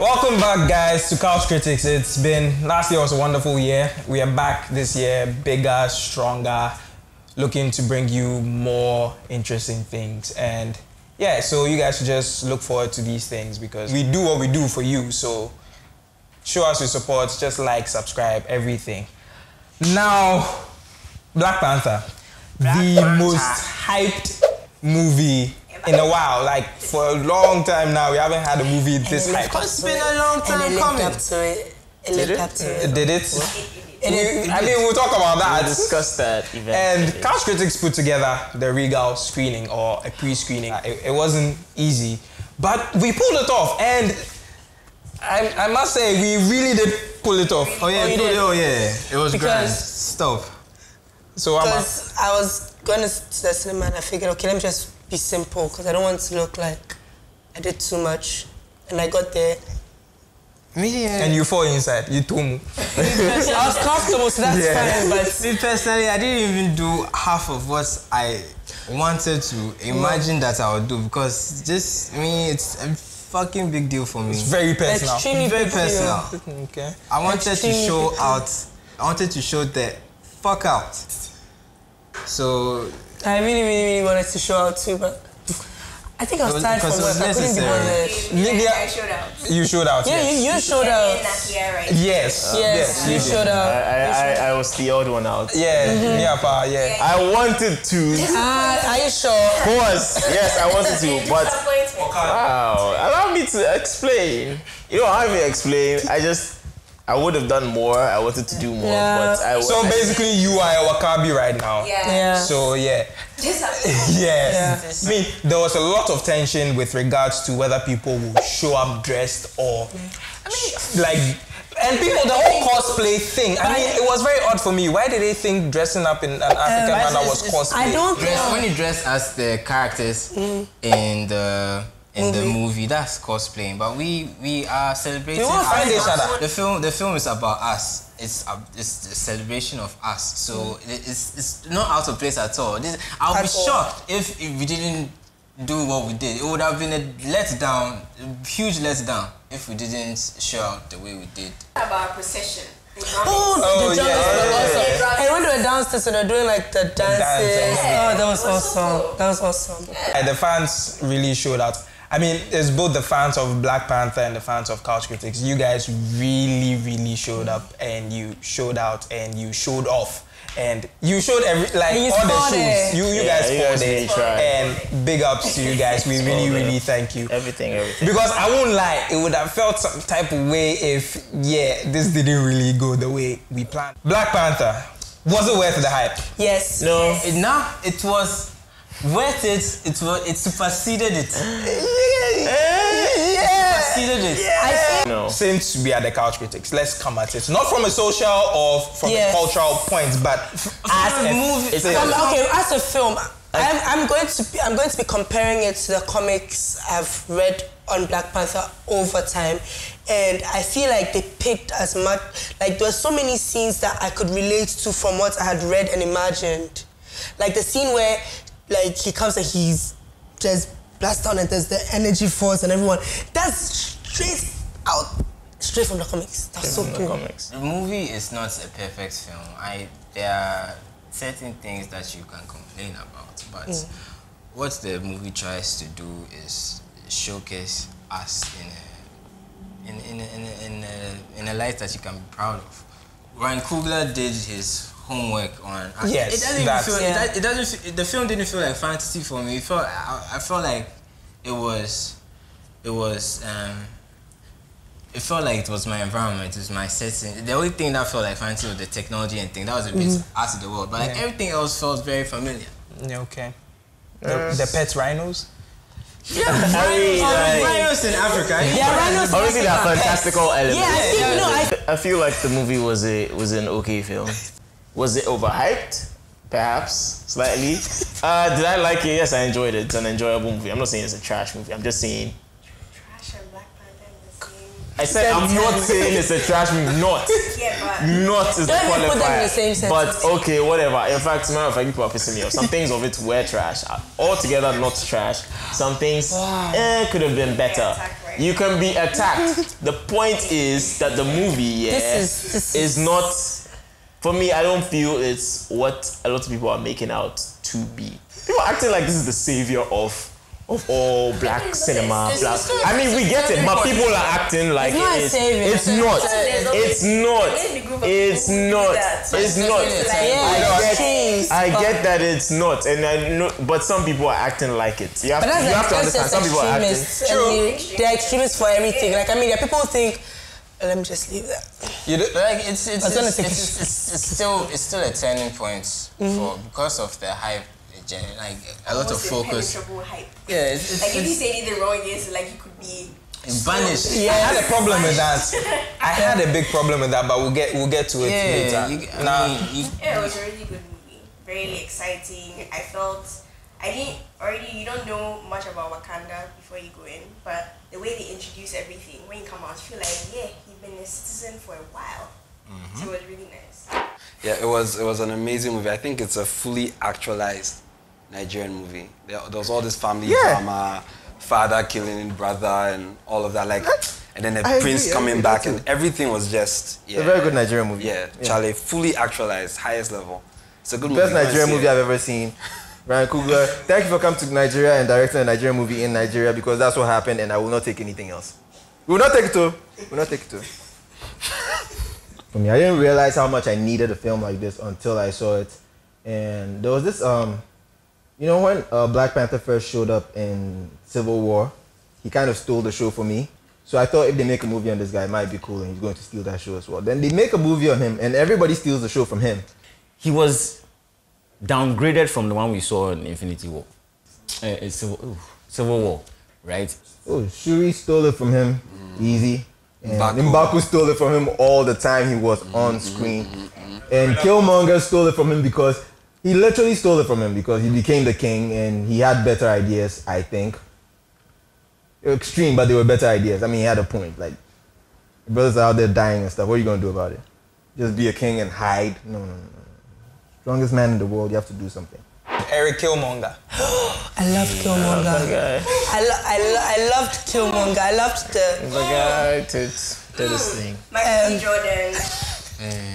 Welcome back, guys, to Couch Critics. Last year was a wonderful year. We are back this year, bigger, stronger, looking to bring you more interesting things. And yeah, so you guys should just look forward to these things because we do what we do for you. So show us your support, just like, subscribe, everything. Now, Black Panther, the most hyped movie in a while. Like, for a long time now, we haven't had a movie this hyped. It's been a long time coming. Did it? I mean, we'll talk about that. We'll discuss that eventually. And Couch Critics put together the Regal screening or a pre-screening. It wasn't easy, but we pulled it off. And I must say, we really did pull it off. Oh yeah, it was grand. Stop. So because I was going to the cinema and I figured, okay, let me just be simple because I don't want to look like I did too much. And I got there. And you fall inside. You told me. I was comfortable, so that's fine. But me personally, I didn't even do half of what I wanted to imagine that I would do because it's a fucking big deal for me. It's very personal. Extremely very personal. Okay. I wanted to show the fuck out. So I really wanted to show out too, but I think I was tired from work. I couldn't be bothered. I showed out. You showed out. Yeah, you showed out. Yes. Yes, you showed out. I was the odd one out. Yeah. I wanted to. Are you sure? Of course. Yes, I wanted to, but wow. Allow me to explain. You don't have me explain. I would have done more. I wanted to do more, but So basically, you are a Wakabi right now. Yeah. So yeah. Yes. I mean, there was a lot of tension with regards to whether people will show up dressed or, and people, the whole cosplay thing. I mean, it was very odd for me. Why did they think dressing up in an African manner was cosplay? I don't know. When you dress as the characters in the movie, that's cosplaying. But we are celebrating. We won't find each other. The film is about us. It's the celebration of us. So it's not out of place at all. I'll be shocked if we didn't do what we did. It would have been a letdown, a huge letdown, if we didn't show out the way we did. About procession. The And when they were downstairs and they were doing like the dances. Oh, that was awesome. That was awesome. The fans really showed out. I mean, it's both the fans of Black Panther and the fans of Couch Critics. You guys really showed up and you showed out and you showed off. And you showed all the shows. You guys fought it. And big ups to you guys. We really thank you. Everything. Because I won't lie, it would have felt some type of way if, this didn't really go the way we planned. Black Panther, was it worth the hype? Yes. No. It was worth it. It superseded it. Since we are the Couch Critics, let's come at it. Not from a social or from a cultural point, but as a movie. As a film, I'm going to be comparing it to the comics I've read on Black Panther over time, and I feel like they picked as much. Like there were so many scenes that I could relate to from what I had read and imagined. Like the scene where he comes and he's just blast down and there's the energy force and everyone. That's straight from the comics. That's so cool. The movie is not a perfect film. There are certain things that you can complain about, but what the movie tries to do is showcase us in a light that you can be proud of. Ryan Coogler did his homework on. The film didn't feel like fantasy for me. I felt like it felt like it was my environment, it was my setting. The only thing that felt like fantasy was the technology and thing. That was a bit out of the world. But everything else felt very familiar. Yeah, okay. The pet rhinos? Yeah, rhinos in Africa. Yeah, rhinos. Obviously, there are fantastical elements. Yeah, I feel like the movie was an okay film. Was it overhyped? Perhaps, slightly. Did I like it? Yes, I enjoyed it. It's an enjoyable movie. I'm not saying it's a trash movie. I'm just saying... Trash and Black Panther in the I said I'm not saying it's a trash movie. Not. Not is the Don't even put them in the qualifier. same sentence. But okay, whatever. In fact, as a matter of fact, people are pissing me off. Some things of it were trash. Altogether not trash. Some things could have been better. You can be attacked. The point is that the movie This is not, for me, I don't feel it's what a lot of people are making out to be. People are acting like this is the savior of all black cinema. I mean, we get it, but people are acting like it's not it is. savior. It's not. It's not. It's not. It's not. I get that it's not, and I know, but some people are acting like it. You have to understand. Some people are acting. They're extremists for everything. Like, I mean, there are people who think, let me just leave that. Like it's still a turning point because of the hype. Like a lot of focus. Hype. Yeah, like if you say anything wrong, it's like you could be banished. I had a problem with that. I had a big problem with that, but we'll get to it later. It was a really good movie. Very exciting. I felt you don't know much about Wakanda before you go in, but the way they introduce everything, when you come out, you feel like, you've been a citizen for a while. So it was really nice. Yeah, it was an amazing movie. I think it's a fully actualized Nigerian movie. There was all this family drama, father killing brother, and all of that. Like, and then the prince coming back, and everything was just a very good Nigerian movie. Yeah, Charlie, fully actualized, highest level. It's a good movie. Best Nigerian movie I've ever seen. Ryan Coogler, thank you for coming to Nigeria and directing a Nigerian movie in Nigeria, because that's what happened, and I will not take anything else. We will not take it too. We will not take it too. For me, I didn't realize how much I needed a film like this until I saw it. And there was this, when Black Panther first showed up in Civil War, he kind of stole the show for me. So I thought if they make a movie on this guy, it might be cool and he's going to steal that show as well. Then they make a movie on him and everybody steals the show from him. He was downgraded from the one we saw in Infinity War. Civil War, right? Oh, Shuri stole it from him, easy. And M'Baku stole it from him all the time he was on screen. And Killmonger stole it from him because he literally stole it from him because he became the king and he had better ideas, I think. They were extreme, but they were better ideas. I mean, he had a point. Like, your brothers are out there dying and stuff. What are you going to do about it? Just be a king and hide? No. Strongest man in the world, you have to do something. Eric Killmonger. I love Killmonger. I loved Killmonger. I loved the guy did this thing. Michael Jordan.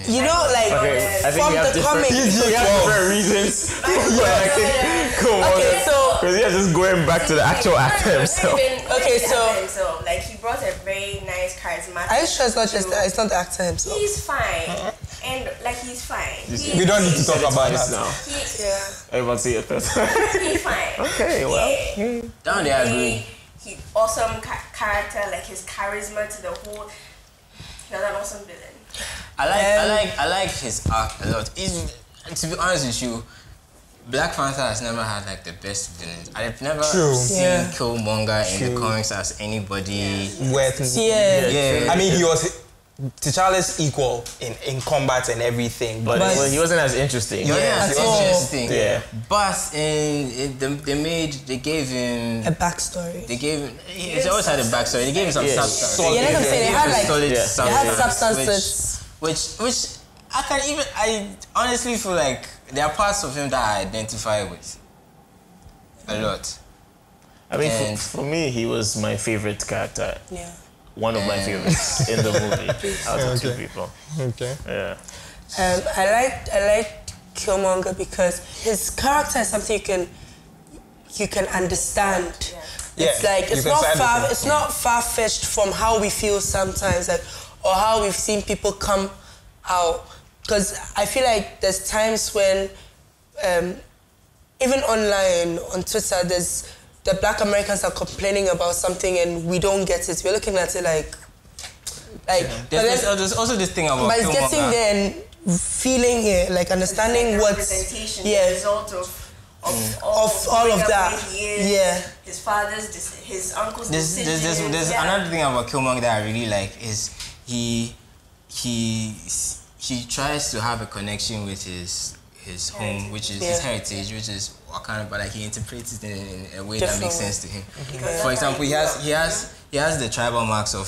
You know, like from the comics. We have different reasons. Okay, so because he's just going back to the actual actor himself. Okay, so like he brought a very nice charismatic. Are you sure it's not the actor himself? He's fine, and like he's fine. We don't need to talk about that now. Everyone see it first. He's fine. Okay, well. Down there, I agree. He awesome character, like his charisma to the whole. He was an awesome villain. I like his arc a lot. To be honest with you, Black Panther has never had like the best villains. I've never seen Killmonger in the comics as anybody. I mean, he was T'Challa's equal in combat and everything, but he wasn't as interesting. Yeah. But they gave him a backstory. He always had a backstory. They gave him some substance. They had substances. Which I honestly feel like there are parts of him that I identify with a lot. I mean, for me, he was my favorite character. Yeah. One of my favorites in the movie out of two people. Okay. Yeah. I like Killmonger because his character is something you can understand. It's like it's not far-fetched from how we feel sometimes, like, or how we've seen people come out. Because I feel like there's times when, even online, on Twitter, the Black Americans are complaining about something and we don't get it. We're looking at it like there's also this thing about but it's getting there and feeling it, like understanding what representation, the result of all of that. His father's, his uncle's decision. There's another thing about Killmonger that I really like is he tries to have a connection with his home, which is his heritage, which is Wakanda, but like he interprets it in a way that makes sense to him. For example, he has the tribal marks of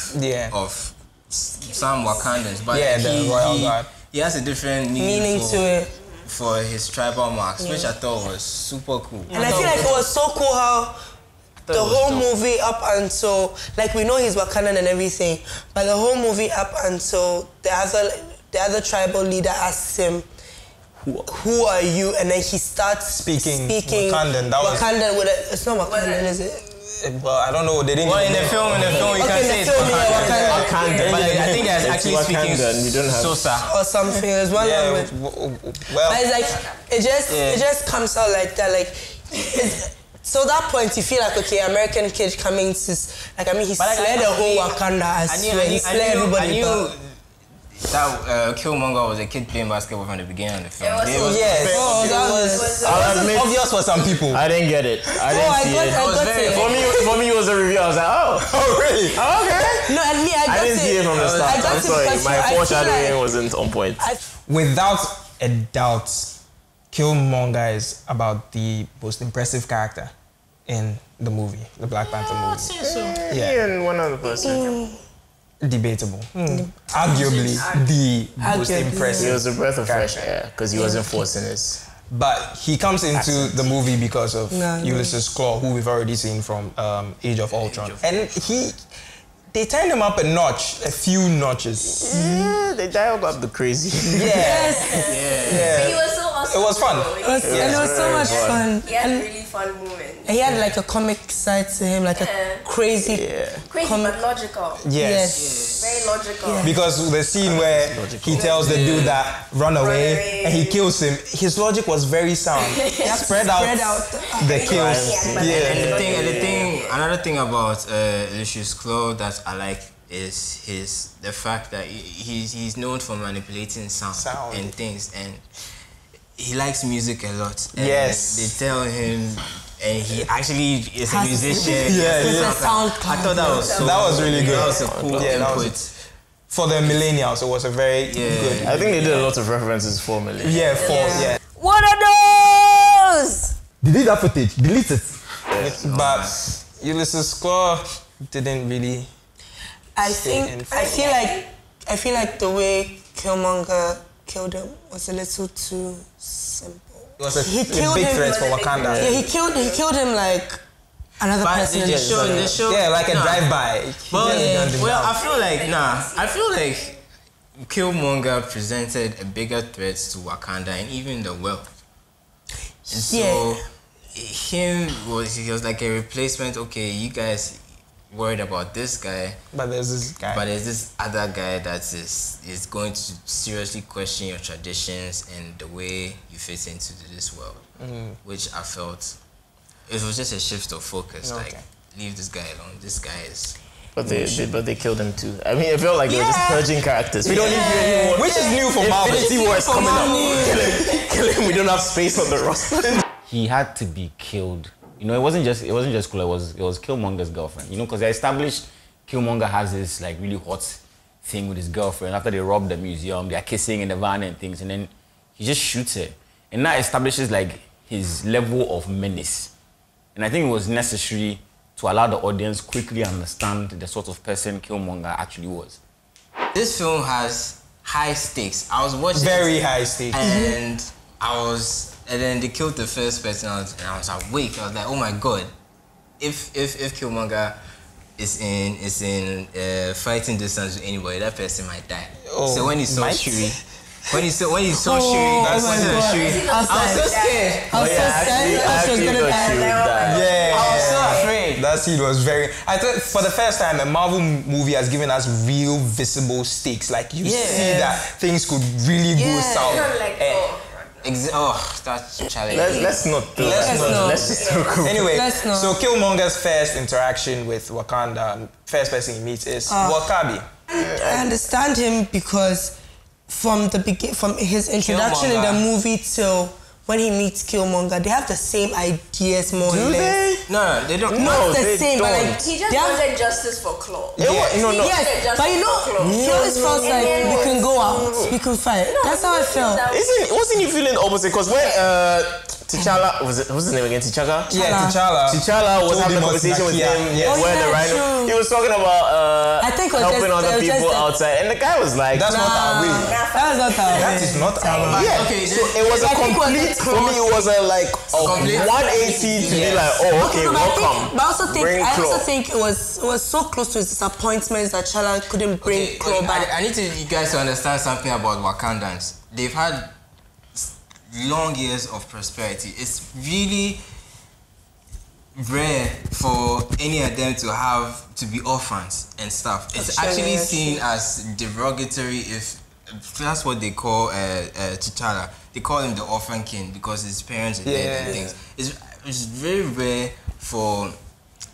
some Wakandans, but the Royal Guard. He has a different meaning to it for his tribal marks, which I thought was super cool. And I feel like it was so cool how the whole movie up until, like, we know he's Wakandan and everything, but the whole movie up until the other tribal leader asks him, who are you? And then he starts speaking Wakandan. Wakandan with a, it's not Wakandan, is it? Well, I don't know. They didn't. Well, in the film, you can say it's Wakandan. But I think that's actually speaking Sosa or something. There's one language. Well, but it's like it just comes out like that. Like, so at that point you feel like, okay, American kid coming to, like, I mean, he slayed the whole Wakanda. I swear, he slayed everybody. That Killmonger was a kid playing basketball from the beginning of the film. That was obvious for some people. I didn't get it. I didn't see it. For me, it was a review. I was like, oh really? Oh, okay. No, and me, I didn't see it from the start. I'm sorry, my foreshadowing wasn't on point. Without a doubt, Killmonger is about the most impressive character in the movie, the Black Panther movie. I'd say so. Yeah, and one other person. Debatable. Arguably the most impressive. He was a breath of fresh air because he wasn't forcing his. But he comes into the movie because of Ulysses Claw, who we've already seen from Age of Ultron. And they turned him up a notch, a few notches. Yeah, they dialed up the crazy. But he was so awesome. It was fun. And it was so much fun. He had really fun moments. And he had like a comic side to him, like a crazy but logical. Yes. Very logical. Yeah. Because the scene where he tells the dude that run away and he kills him, his logic was very sound. Spread out the kills. And another thing about Lucius Claw that I like is the fact that he's known for manipulating sound and things, and he likes music a lot. And they tell him, and he actually is a musician. I thought that was really good. That was a cool input. For the millennials, it was a very good. I think they did a lot of references for millennials. What are those? Delete that footage. Delete it. But Ulysses Claw didn't really. I feel like the way Killmonger killed him was a little too simple. It was a big threat for Wakanda. Yeah, he killed him like another person. They show, like a drive-by. I feel like Killmonger presented a bigger threat to Wakanda and even the world. And so he was like a replacement. Okay, you guys worried about this guy, but there's this other guy that is going to seriously question your traditions and the way you fit into this world, which I felt it was just a shift of focus. Like, leave this guy alone. This guy is. But they killed him too. I mean, it felt like they were just purging characters. We don't need you anymore. Which is new for Marvel. Infinity War is coming up. Kill him. We don't have space on the roster. He had to be killed. You know, it wasn't just cool. It was Killmonger's girlfriend. You know, because they established Killmonger has this like really hot thing with his girlfriend. After they robbed the museum, they are kissing in the van and things, and then he just shoots her, and that establishes like his level of menace. And I think it was necessary to allow the audience quickly understand the sort of person Killmonger actually was. This film has high stakes. I was watching very high stakes, and then they killed the first person, and I was awake. I was like, oh my god, if Killmonger is in fighting distance with anybody, that person might die. So when he saw Shuri, Shuri, I was so scared. I was so afraid. That scene was very. I thought for the first time a Marvel movie has given us real visible stakes. Like you see that things could really go south. That's challenging. Let's just talk about Anyway, so Killmonger's first interaction with Wakanda, first person he meets is W'Kabi. I understand him because from his introduction in the movie till when he meets Killmonger, they have the same ideas more or Do less. they? No, they don't. Not the they same, but don't. like He just they have- wanted justice for Claw. No. Yes, but you know, he always felt like we can go out, we can fight. That's how I felt. Wasn't he feeling opposite? Because when T'Challa what's his name again? T'Challa? Yeah, T'Challa. T'Challa was Told having a him what conversation with Nakia- him yes. where the yeah, rhino. true. He was talking about I think it was helping just- other it was people just- outside, and the guy was like, That's not our way. That was not how That is not our way. yeah. Okay, so it was a I think it was complete. a For me, it was a like a complete 180 to be like, oh, okay, No, but welcome. I also think Bring I also Claw. think it was so close to his disappointments that T'Challa couldn't bring Claw back. I need you guys to understand something about Wakandans. They've had long years of prosperity. It's really rare for any of them to be orphans and stuff. It's actually seen as derogatory if that's what they call T'Challa. They call him the orphan king because his parents are dead and things. It's very rare for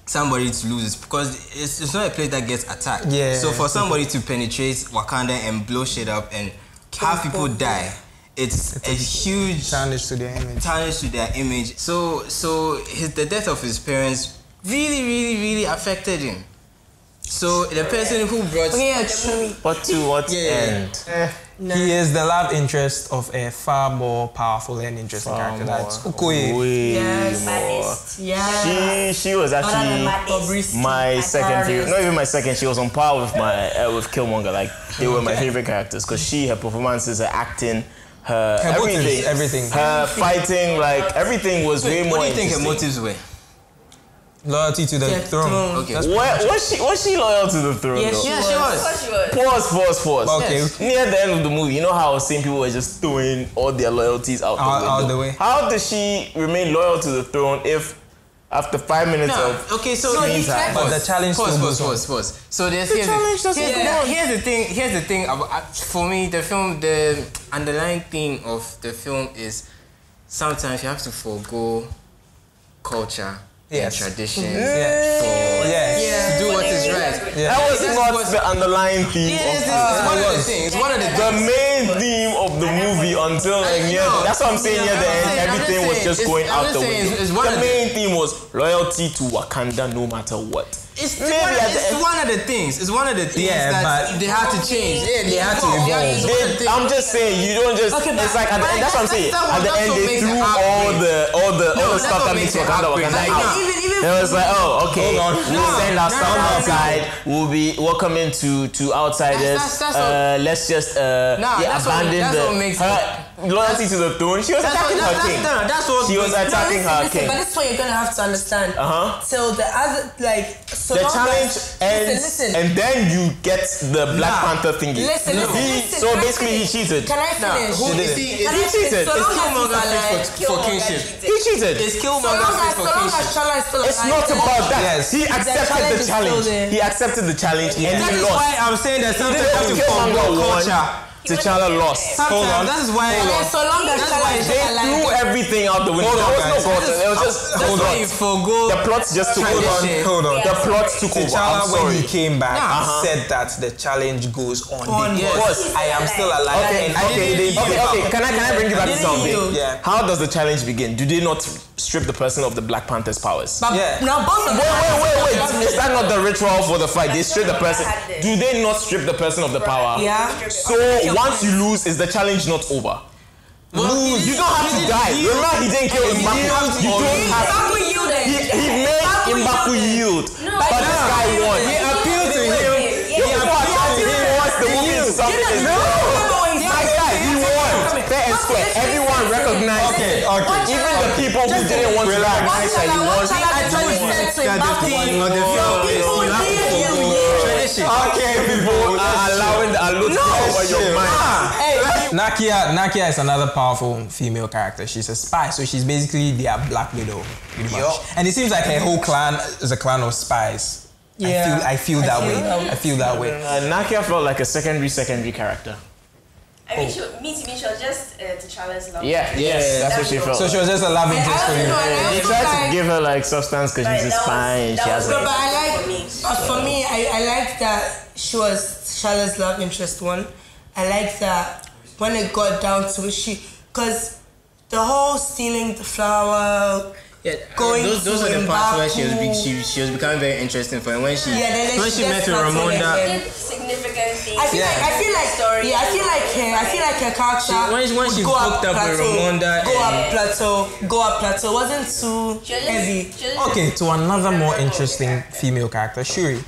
somebody to lose because it's not a place that gets attacked. Yeah. So for somebody to penetrate Wakanda and blow shit up and have people die, it's a huge Tarnish to their image. So the death of his parents really affected him. So the person who brought But to what end? He is the love interest of a far more powerful and interesting character. That's Okoye. Way Yes. more. Yeah. She was actually my second favorite. Not even my second. She was on par with my with Killmonger. Like they were my favorite characters because her performances, her acting, her motives, everything. her fighting, like everything was way more. What do you think her interesting. motives were? Loyalty to the throne. Okay. Was she loyal to the throne? Yes, though? she Yeah, she was. Pause. Okay. Yes. Near the end of the movie, you know how same people were just throwing all their loyalties out the window. How does she remain loyal to the throne if after 5 minutes of okay, so screen time? But the challenge still goes on. pause. So here's the thing about, for me, the film, the underlying theme of the film is sometimes you have to forego culture and tradition to do what is right. That was not the underlying theme. It's one of the things. It's one of the The main theme of the movie until like near that's what I'm saying near the end, everything was just going out the window. The main theme was loyalty to Wakanda no matter what. It's one of the things. It's one of the things Yeah, that but they had to change. Yeah, they had to evolve. I'm just saying you don't just. Okay, it's like at the end, that's what I'm saying. At the end, they threw all the stuff that makes Wakanda out. It was like, oh, okay, we'll send our stuff outside. We'll be welcoming to outsiders. Let's just abandon her loyalty to the throne. She was attacking her king. She was attacking her king. But this is what you're gonna have to understand. Till the other so the long challenge as, ends, listen. and then you get the Black Panther thingy. Listen. So basically, he cheated. Can I finish? He cheated. So long Killmonger as fit for kingship. He cheated. It's so Killmonger long fit for kingship. as T'Challa is still alive. It's not about that. Yes. He accepted the is still challenge. there. He accepted the challenge and That he is lost. why I'm saying that sometimes you have to Killmonger forego won. culture. T'Challa lost. Hold on. That is why. So long as T'Challa is They still threw alive. everything out the window. There was no culture. There was just That's why you forego. the plot just took over. Hold on. The plot took over. I'm T'Challa, when he sorry. came back, said that the challenge goes on. Because I am still alive. Okay. Can I bring you back to something? Yeah. How does the challenge begin? Do they not strip the person of the Black Panther's powers? But now both of them. Wait. Is that not the ritual for the fight? They strip the person. Do they not strip the person of the power? Yeah. So once you lose, is the challenge not over? Lose. You don't have to die. Remember, he didn't kill Mbaku. You don't have to. He made Mbaku yield. But this guy won. He appealed to him. He wants the movie to something. My guy, he won. Fair and square. Everyone recognized him. Even the people who didn't want to recognize that he won. Okay, people are allowing the allure to take over your mind. Nakia is another powerful female character. She's a spy, so she's basically their Black Widow. Pretty much. And it seems like her whole clan is a clan of spies. Yeah. I feel that way. I feel that way. Nakia felt like a secondary character. I mean, to me, she was just T'Challa's love. Yes, that's what she felt. So she was just a love interest for you. They tried to give her like substance because she's a spy and she has No, like. but I like, for me, I like that she was T'Challa's love interest one. I like that when it got down to it, because the whole stealing the flower. Yeah, Going those to are the parts where Mbaku. she was becoming very interesting for him when she Then when she met gets Ramonda. Martinez. Significant things. I feel like her character When she would go hooked up with plateau, Ramonda, go up plateau. Wasn't too heavy. Okay, to another more interesting female character, Shuri.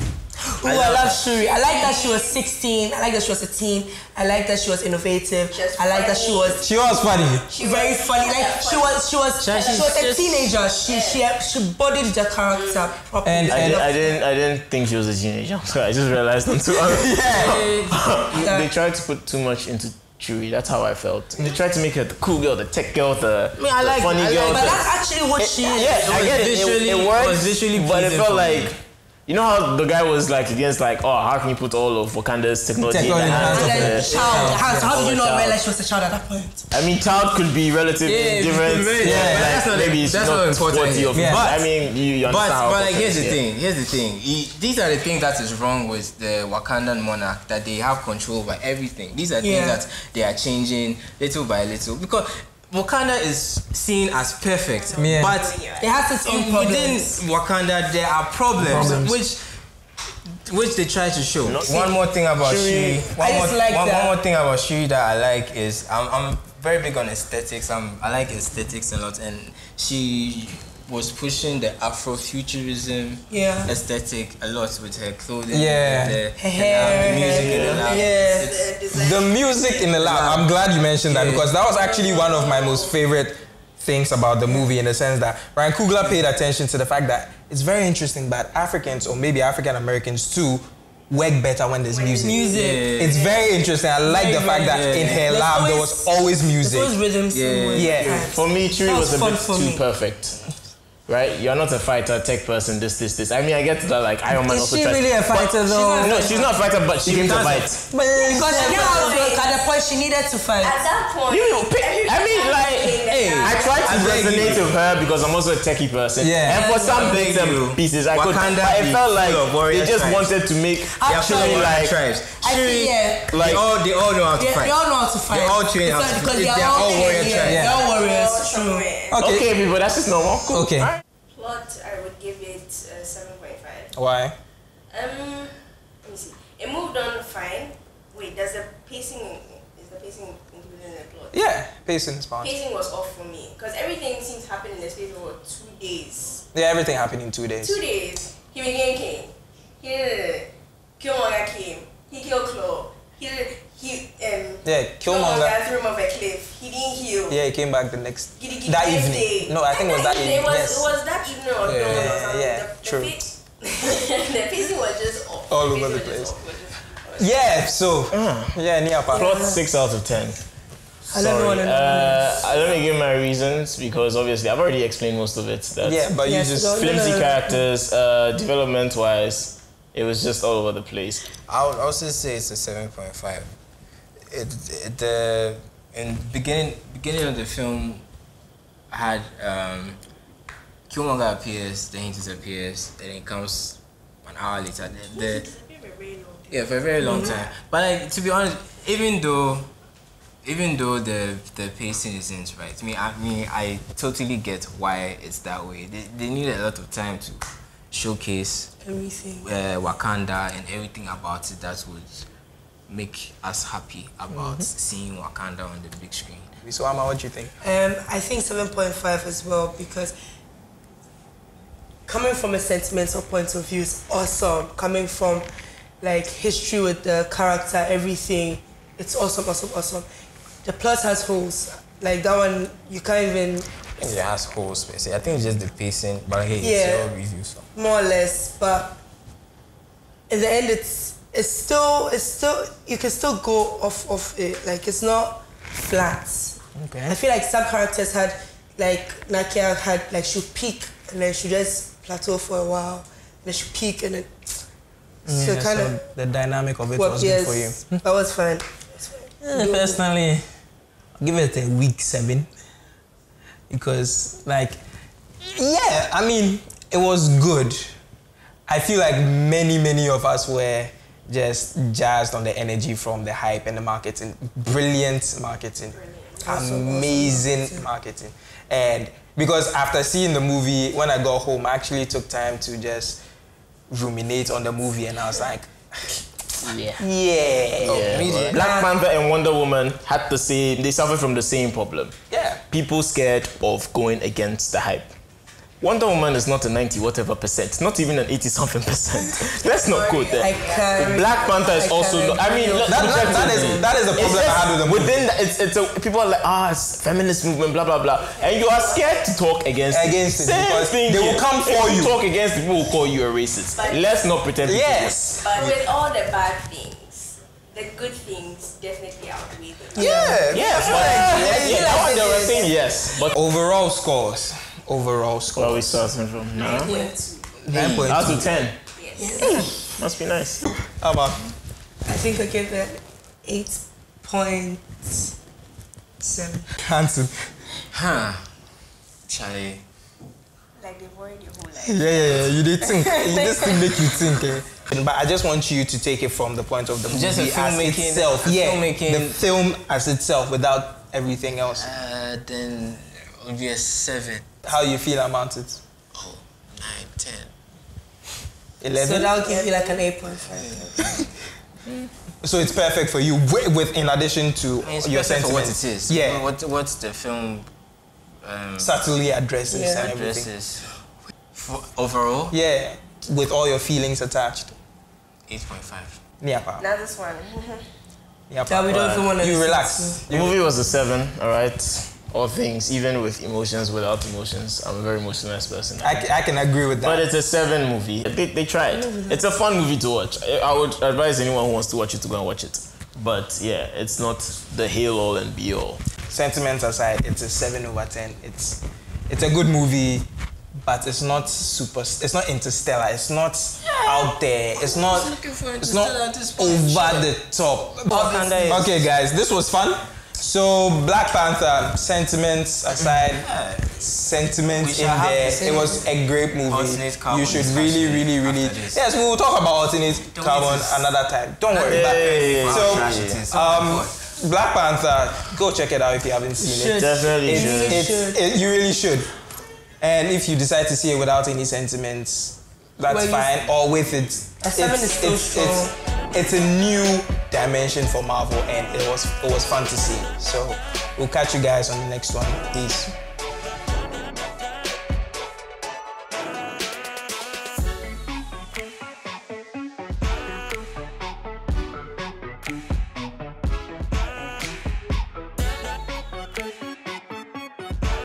Ooh, I love Shuri. I like that she was 16. I like that she was a teen. I like that she was innovative. I like that she was funny. very funny. Like she was a teenager. She bodied the character properly. And I didn't think she was a teenager. So I just realized them too. They tried to put too much into Shuri. That's how I felt. They tried to make her the cool girl, the tech girl, the funny girl. But that's actually what she is. Yeah, I get it. It works, visually but it pleasing felt for like. me. You know how the guy was like against like, oh, how can you put all of Wakanda's technology in the hands of And then the child. How did you not child. realize she was a child at that point? I mean, child could be relatively different. but that's not maybe it's that's not not important. 40 of it. But I mean, you understand. how But like, complex, here's the thing. These are the things that is wrong with the Wakandan monarch, that they have control over everything. These are things that they are changing little by little because Wakanda is seen as perfect, but it has its own problems. Within Wakanda there are problems. Which they try to show. One more thing about Shuri. One more thing about Shuri that I like is I'm very big on aesthetics. I like aesthetics a lot, and she was pushing the Afrofuturism aesthetic a lot with her clothing, the hair, the music in the lab. The music in the lab. I'm glad you mentioned that because that was actually one of my most favorite things about the movie, in the sense that Ryan Coogler paid attention to the fact that it's very interesting that Africans, or maybe African Americans too, work better when there's music. It's very interesting. I like the fact that in her lab there was always music. There was rhythms. For me, Shuri was a bit too perfect. Right? You're not a fighter, tech person, this. I mean, I get that, like, Iron Man also Is she really a fighter, though? No, she's not a fighter, but she came to fight. But because she came at the point she needed to fight. At that point, I tried to resonate with her because I'm also a techie person. And for some bits and pieces, I could. But it felt like they just wanted to make actually like tribes. Like they all know how to fight. They all know how to fight. They all train how to fight. They're all warrior tribes. They're all warriors. True. Okay, people, that's just normal. Cool. Okay. Plot, I would give it 7.5. Why? Let me see. It moved on fine. Wait, is the pacing included in the plot? Yeah, pacing is fine. Pacing was off for me because everything seems to happen in the space of 2 days. Yeah, everything happened in 2 days. 2 days. He again came. He did it. Killmonger came. He killed Claw. Killmonger threw him off a cliff. He didn't heal. Yeah, he came back the next Next evening. day. No, I think it was that evening. It was that evening or true. The pacing was just off. All over the place. Yeah, so Plot 6 out of 10. Let me give my reasons because obviously I've already explained most of it. But you just flimsy characters, development wise, it was just all over the place. I would also say it's a 7.5. In beginning of the film had Killmonger appears, then he disappears, then he comes an hour later. For a very long time. But like, to be honest, even though the pacing isn't right, I totally get why it's that way. They need a lot of time to showcase everything, Wakanda and everything about it that would make us happy about seeing Wakanda on the big screen. So, Amma, what do you think? I think 7.5 as well because coming from a sentimental point of view is awesome. Coming from like history with the character, everything, it's awesome. The plot has holes. Like that one, you can't even. It has holes, basically. I think it's just the pacing, but hey, it's your review, so. More or less, but in the end, it's still you can still go off it. Like it's not flat. Okay. I feel like some characters had, like Nakia had, like she'd peak and then she just plateau for a while, and then she peak and then. So kind of the dynamic of it was good for you. That was fine. Personally, I'll give it a weak 7 because, like, it was good. I feel like many of us were just jazzed on the energy from the hype and the marketing. Brilliant marketing. amazing marketing. And because after seeing the movie, when I got home, I actually took time to just ruminate on the movie, and I was like, yeah. Black Panther and Wonder Woman had the same, they suffered from the same problem. Yeah. People scared of going against the hype. Wonder Woman is not a 90 whatever percent, not even an 80 something percent. Let's not quote that. Black Panther is also not, I mean, that is the problem I had with the movie. Within that, people are like, it's feminist movement, blah, blah, blah. And you are scared to talk against it. Same thing. They will come for if you. Talk against people will call you a racist. But let's not pretend. Yes. But with all the bad things, the good things definitely outweigh the bad. That's what they were saying, yes. But Overall scores. where are we starting from? 9.2. Out of 10. Yes. Must be nice. How about? I think I give it 8.7. Hanson. Charlie. Like they've worried your whole life. Yeah. You did think. This thing make you think. But I just want you to take it from the point of the movie Just the as filmmaking, itself. the Yeah, filmmaking. the film as itself without everything else. Then it would be a 7. How you feel about it? 9, 10. 11. So that'll give you like an 8.5. So it's perfect for you with in addition to It's your perfect sentiments. for what it is. Yeah. What's the film Subtly addresses and everything. addresses? Overall? Yeah, with all your feelings attached. 8.5. Niapa. Now this one. That we don't even want to You listen relax. The movie was a 7, alright? All things, even with emotions, without emotions. I'm a very emotionless person. I can agree with that. But it's a 7 movie. They tried. It's a fun movie to watch. I would advise anyone who wants to watch it to go and watch it. But yeah, it's not the hail all and be all. Sentiments aside, it's a 7/10. It's a good movie, but it's not super. It's not Interstellar. It's not out there. It's not. It's not over the top. Okay, guys, this was fun. So Black Panther, sentiments aside, sentiments in there. It was a great movie. Alternate carbon You should discussion really. after this. Yes, we will talk about alternate carbon another time. Don't worry. Black Panther, go check it out if you haven't seen it. Definitely You really should. And if you decide to see it without any sentiments, that's fine. Or with it, it's a new dimension for Marvel, and it was fun to see. So we'll catch you guys on the next one. Peace.